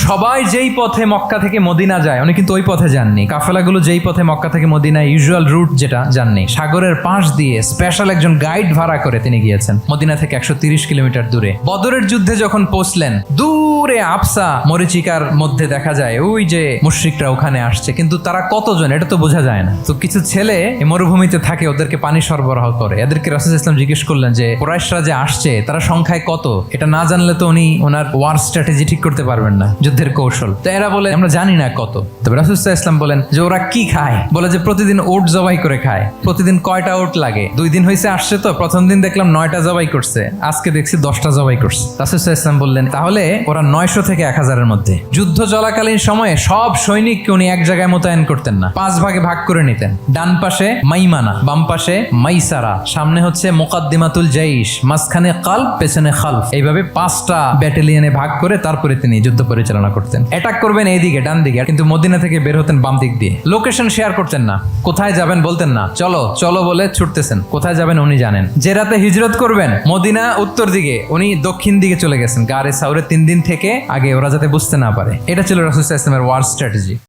সবাই যেই পথে মক্কা থেকে মদিনা যায় উনি কিন্তু ওই পথে যাননি। কাফেলাগুলো যেই পথে মক্কা থেকে মদিনা ইউজুয়াল রুট যেটা যাননি, সাগরের পাশ দিয়ে স্পেশাল একজন গাইড ভাড়া করে তিনি গিয়েছেন মদিনা থেকে 130 কিলোমিটার দূরে। বদরের যুদ্ধে যখন পৌঁছলেন, দূরে আফসা মরিচিকার মধ্যে দেখা যায় ওই যে মুশরিকরা ওখানে আসছে, কিন্তু তারা কতজন এটা তো বোঝা যায় না। তো কিছু ছেলে এই মরুভূমিতে থাকে, ওদেরকে পানি সরবরাহ করে। এদেরকে রাসূল ইসলাম জিজ্ঞেস করলেন যে কুরাইশরা যে আসছে তারা সংখ্যায় কত, এটা না জানলে তো উনি ওনার ওয়ার স্ট্র্যাটেজি ঠিক করতে পারবেন না, যুদ্ধের কৌশল। তো এরা বলে আমরা জানি না কত। তবে রাসূল ইসলাম বলেন যে ওরা কি খায়, বলে যে প্রতিদিন ওট জবাই করে খায়। প্রতিদিন কয়টা ওট লাগে? 2 দিন হয়েছে আসছে, তো প্রথম দিন দেখলাম 9টা জবাই করছে, আজকে দেখছি 10টা জবাই করছে। রাসূল ইসলাম বললেন তাহলে ওরা 900 থেকে 1000-এর মধ্যে। যুদ্ধ চলাকালীন সময়ে সব সৈনিককে উনি এক জায়গায় মোতায়েন করতেন না, 5 ভাগে ভাগ করে নিতেন। ডান পাশে মাইমানা, বাম পাশে মাইসারা, সামনে হচ্ছে মুকাদ্দিমাতুল জাইশ, মাঝখানে কালব, পেছনে খালফ। এইভাবে 5টা ব্যাটালিয়নে ভাগ করে তারপরে তিনি যুদ্ধ পরিচালনা করতেন। অ্যাটাক করবেন এইদিকে ডান দিকে, কিন্তু মদিনা থেকে বের হতেন বাম দিক দিয়ে। লোকেশন শেয়ার করতেন না, কোথায় যাবেন বলতেন না, চলো চলো বলে ছুটতেছেন। কোথায় যাবেন উনি জানেন। যে রাতে হিজরত করবেন মদিনা উত্তর দিকে, উনি দক্ষিণ দিকে চলে গেছেন গারে সাউরে 3 দিন থেকে আগে, ওরা যাতে বুঝতে না পারে। এটা ছিল রাসূল সাল্লাল্লাহু আলাইহি ওয়াসাল্লামের ওয়ার স্ট্র্যাটেজি।